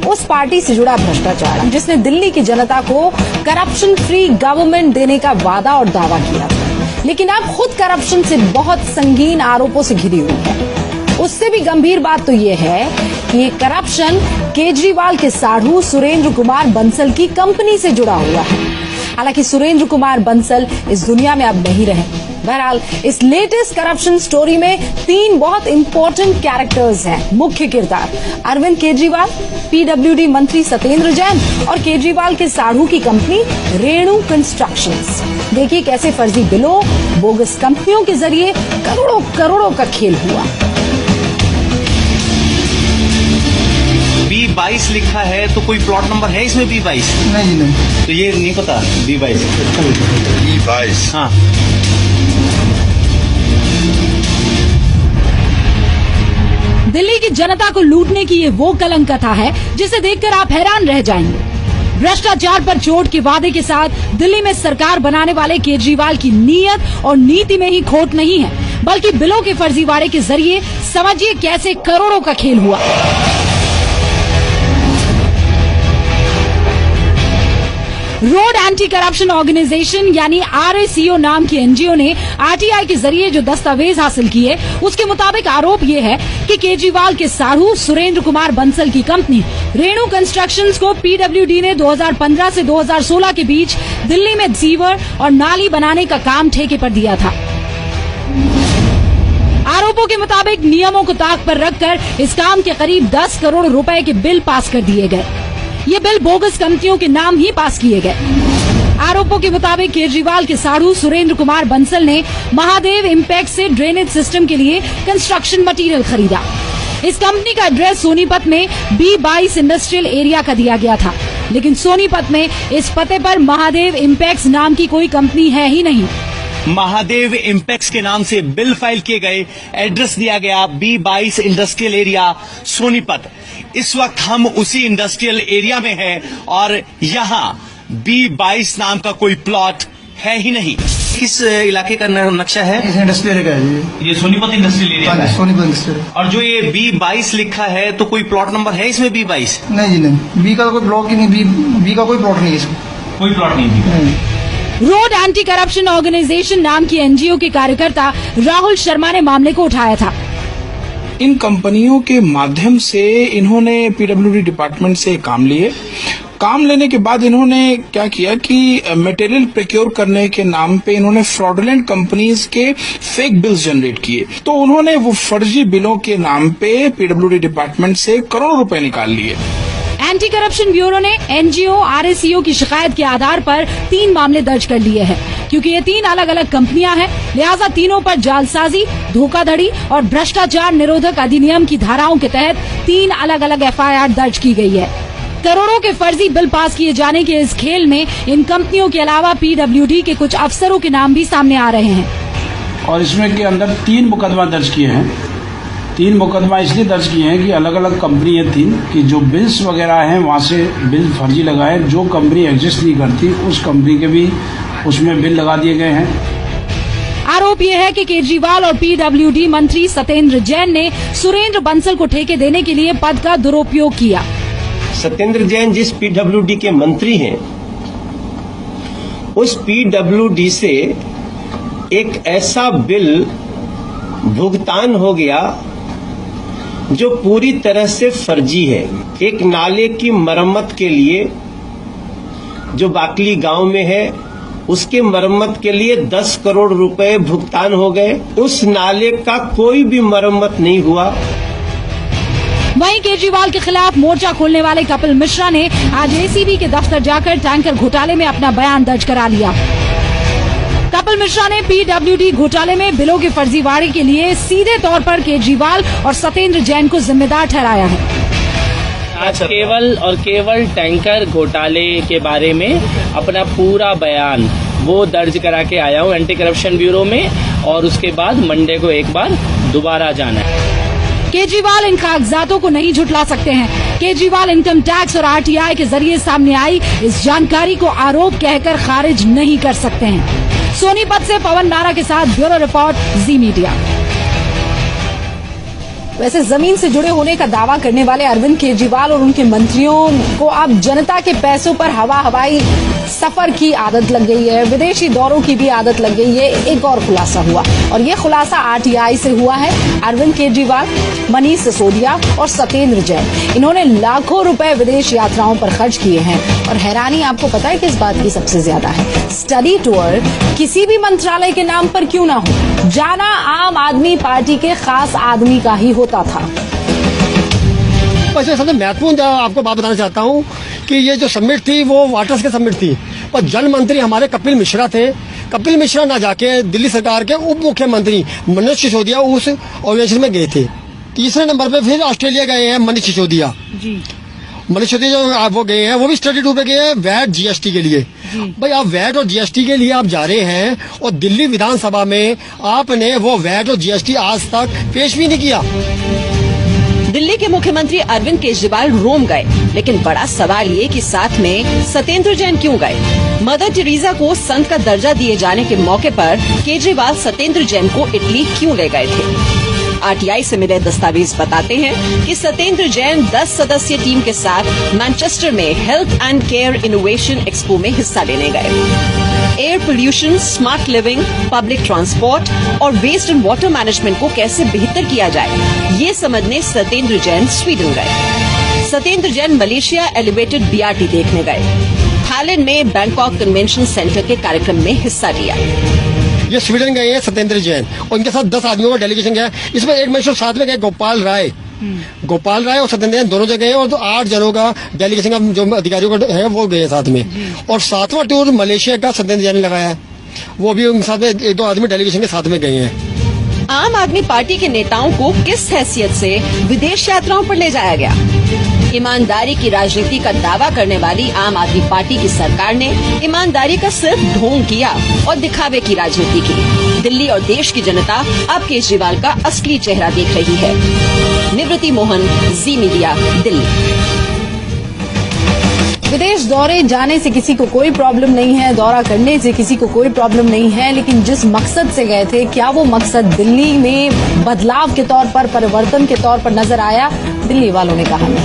उस पार्टी से जुड़ा भ्रष्टाचार जिसने दिल्ली की जनता को करप्शन फ्री गवर्नमेंट देने का वादा और दावा किया था, लेकिन अब खुद करप्शन से बहुत संगीन आरोपों से घिरी हुई है। उससे भी गंभीर बात तो ये है कि ये करप्शन केजरीवाल के साढ़ू सुरेंद्र कुमार बंसल की कंपनी से जुड़ा हुआ है। हालांकि सुरेंद्र कुमार बंसल इस दुनिया में अब नहीं रहे। बहरहाल इस लेटेस्ट करप्शन स्टोरी में 3 बहुत इंपॉर्टेंट कैरेक्टर्स हैं, मुख्य किरदार अरविंद केजरीवाल, पीडब्ल्यूडी मंत्री सत्येंद्र जैन और केजरीवाल के साढ़ू की कंपनी रेणु कंस्ट्रक्शंस। देखिए कैसे फर्जी बिलों, बोगस कंपनियों के जरिए करोड़ों करोड़ों का खेल हुआ। B22 लिखा है तो कोई प्लॉट नंबर है इसमें B22? नहीं। तो ये नहीं पता B22? B22 हाँ। दिल्ली की जनता को लूटने की ये वो कलंक कथा है जिसे देखकर आप हैरान रह जाएंगे। भ्रष्टाचार पर चोट के वादे के साथ दिल्ली में सरकार बनाने वाले केजरीवाल की नीयत और नीति में ही खोट नहीं है, बल्कि बिलों के फर्जीवाड़े के जरिए समझिए कैसे करोड़ों का खेल हुआ। रोड एंटी करप्शन ऑर्गेनाइजेशन यानी RACO नाम की एनजीओ ने RTI के जरिए जो दस्तावेज हासिल किए, उसके मुताबिक आरोप ये है कि केजरीवाल के साढ़ू सुरेंद्र कुमार बंसल की कंपनी रेणु कंस्ट्रक्शंस को पीडब्ल्यूडी ने 2015 से 2016 के बीच दिल्ली में सीवर और नाली बनाने का काम ठेके पर दिया था। आरोपों के मुताबिक नियमों को ताक पर रखकर इस काम के करीब 10 करोड़ रुपए के बिल पास कर दिए गए। ये बिल बोगस कंपनियों के नाम ही पास किए गए। आरोपों के मुताबिक केजरीवाल के साढ़ू सुरेंद्र कुमार बंसल ने महादेव इम्पैक्ट से ड्रेनेज सिस्टम के लिए कंस्ट्रक्शन मटेरियल खरीदा। इस कंपनी का एड्रेस सोनीपत में B22 इंडस्ट्रियल एरिया का दिया गया था, लेकिन सोनीपत में इस पते पर महादेव इम्पैक्ट नाम की कोई कंपनी है ही नहीं। महादेव इम्पैक्ट्स के नाम से बिल फाइल किए गए, एड्रेस दिया गया B22 इंडस्ट्रियल एरिया सोनीपत। इस वक्त हम उसी इंडस्ट्रियल एरिया में हैं और यहाँ B22 नाम का कोई प्लॉट है ही नहीं। किस इलाके का नक्शा है? इंडस्ट्रियल एरिया है ये सोनीपत इंडस्ट्रियल एरिया है। सोनीपत इंडस्ट्रियल। और जो ये B22 लिखा है तो कोई प्लॉट नंबर है इसमें B22? नहीं। बी का कोई ब्लॉक ही नहीं, बी का कोई प्लॉट नहीं है इसमें। कोई प्लॉट नहीं। रोड एंटी करप्शन ऑर्गेनाइजेशन नाम की एनजीओ के कार्यकर्ता राहुल शर्मा ने मामले को उठाया था। इन कंपनियों के माध्यम से इन्होंने पीडब्ल्यूडी डिपार्टमेंट से काम लिए। काम लेने के बाद इन्होंने क्या किया कि मटेरियल प्रोक्योर करने के नाम पे इन्होंने फ्रॉडुलेंट कंपनीज के फेक बिल्स जनरेट किए। तो उन्होंने वो फर्जी बिलों के नाम पे पीडब्ल्यूडी डिपार्टमेंट से करोड़ों रुपए निकाल लिए। एंटी करप्शन ब्यूरो ने एनजीओ RACO की शिकायत के आधार पर 3 मामले दर्ज कर लिए हैं। क्योंकि ये 3 अलग अलग कंपनियां हैं, लिहाजा तीनों पर जालसाजी, धोखाधड़ी और भ्रष्टाचार निरोधक अधिनियम की धाराओं के तहत 3 अलग अलग FIR दर्ज की गई है। करोड़ों के फर्जी बिल पास किए जाने के इस खेल में इन कंपनियों के अलावा पीडब्ल्यूडी के कुछ अफसरों के नाम भी सामने आ रहे हैं। और इसमें के अंदर 3 मुकदमा दर्ज किए हैं। 3 मुकदमा इसलिए दर्ज किए हैं कि अलग अलग कंपनी है 3 कि जो बिल्स वगैरह हैं वहाँ से बिल फर्जी लगाए। जो कंपनी एग्जिस्ट नहीं करती उस कंपनी के भी उसमें बिल लगा दिए गए हैं। आरोप यह है कि केजरीवाल और पीडब्ल्यूडी मंत्री सत्येंद्र जैन ने सुरेंद्र बंसल को ठेके देने के लिए पद का दुरुपयोग किया। सत्येंद्र जैन जिस पीडब्ल्यूडी के मंत्री हैं, उस पीडब्ल्यूडी से एक ऐसा बिल भुगतान हो गया जो पूरी तरह से फर्जी है। एक नाले की मरम्मत के लिए जो बाकली गांव में है, उसके मरम्मत के लिए 10 करोड़ रुपए भुगतान हो गए। उस नाले का कोई भी मरम्मत नहीं हुआ। वहीं केजरीवाल के खिलाफ मोर्चा खोलने वाले कपिल मिश्रा ने आज ACB के दफ्तर जाकर टैंकर घोटाले में अपना बयान दर्ज करा लिया। कपिल मिश्रा ने पीडब्ल्यूडी घोटाले में बिलों के फर्जीवाड़े के लिए सीधे तौर पर केजरीवाल और सत्येंद्र जैन को जिम्मेदार ठहराया है। आज केवल टैंकर घोटाले के बारे में अपना पूरा बयान वो दर्ज करा के आया हूँ एंटी करप्शन ब्यूरो में, और उसके बाद मंडे को एक बार दोबारा जाना है। केजरीवाल इन कागजातों को नहीं झुटला सकते हैं। केजरीवाल इनकम टैक्स और RTI के जरिए सामने आई इस जानकारी को आरोप कहकर खारिज नहीं कर सकते हैं। सोनीपत से पवन नारा के साथ ब्यूरो रिपोर्ट, जी मीडिया। वैसे जमीन से जुड़े होने का दावा करने वाले अरविंद केजरीवाल और उनके मंत्रियों को अब जनता के पैसों पर हवाई सफर की आदत लग गई है, विदेशी दौरों की भी आदत लग गई है। एक और खुलासा हुआ, और ये खुलासा आरटीआई से हुआ है। अरविंद केजरीवाल, मनीष सिसोदिया और सत्येंद्र जैन, इन्होंने लाखों रुपए विदेश यात्राओं पर खर्च किए हैं। और हैरानी आपको पता है किस बात की सबसे ज्यादा है? स्टडी टूर किसी भी मंत्रालय के नाम पर क्यों ना हो, जाना आम आदमी पार्टी के खास आदमी का ही होता था। वैसे सबसे महत्वपूर्ण आपको बात बताना चाहता हूँ कि ये जो समिट थी वो वाटर्स की समिट थी, और जल मंत्री हमारे कपिल मिश्रा थे। कपिल मिश्रा ना जाके दिल्ली सरकार के उप मुख्यमंत्री मनीष सिसोदिया उस ऑर्गेनाइजेशन में गए थे। तीसरे नंबर पे फिर ऑस्ट्रेलिया गए हैं मनीष सिसोदिया। मनीष सिसोदिया जो वो गए हैं वो भी स्टडी टूर पे गए हैं वैट जीएसटी के लिए। भाई आप वैट और जीएसटी के लिए आप जा रहे हैं, और दिल्ली विधानसभा में आपने वो वैट और जीएसटी आज तक पेश भी नहीं किया। दिल्ली के मुख्यमंत्री अरविंद केजरीवाल रोम गए, लेकिन बड़ा सवाल ये कि साथ में सत्येंद्र जैन क्यों गए? मदर टेरेसा को संत का दर्जा दिए जाने के मौके पर केजरीवाल सत्येंद्र जैन को इटली क्यों ले गए थे? आरटीआई से मिले दस्तावेज बताते हैं कि सत्येंद्र जैन 10 सदस्यीय टीम के साथ मैनचेस्टर में health and care innovation expo में हिस्सा लेने गए। Air pollution, smart living, public transport और वेस्ट एंड वाटर मैनेजमेंट को कैसे बेहतर किया जाए, ये समझने सत्येंद्र जैन स्वीडन गए। Satyendra Jain Malaysia elevated BRT देखने गए। थाईलैंड में बैंकॉक कन्वेंशन सेंटर के कार्यक्रम में हिस्सा लिया। ये स्वीडन गए हैं सत्येंद्र जैन, और इनके साथ 10 आदमियों का डेलीगेशन गया। इसमें एक मिनिस्टर साथ में गए गोपाल राय और सत्येंद्र जैन दोनों जगह हैं, और तो 8 जनों का डेलीगेशन का जो अधिकारियों का है वो गए साथ में। और 7वां टूर मलेशिया का सत्येंद्र जैन ने लगाया है, वो भी उनके साथ में 1-2 आदमी डेलीगेशन के साथ में गए हैं। आम आदमी पार्टी के नेताओं को किस हैसियत से विदेश यात्राओं पर ले जाया गया? ईमानदारी की राजनीति का दावा करने वाली आम आदमी पार्टी की सरकार ने ईमानदारी का सिर्फ ढोंग किया और दिखावे की राजनीति की। दिल्ली और देश की जनता अब केजरीवाल का असली चेहरा देख रही है। निवृत्ति मोहन, जी मीडिया, दिल्ली। विदेश दौरे जाने से किसी को कोई प्रॉब्लम नहीं है, दौरा करने से किसी को कोई प्रॉब्लम नहीं है, लेकिन जिस मकसद से गए थे, क्या वो मकसद दिल्ली में बदलाव के तौर पर, परिवर्तन के तौर पर नजर आया? दिल्ली वालों ने कहा नहीं।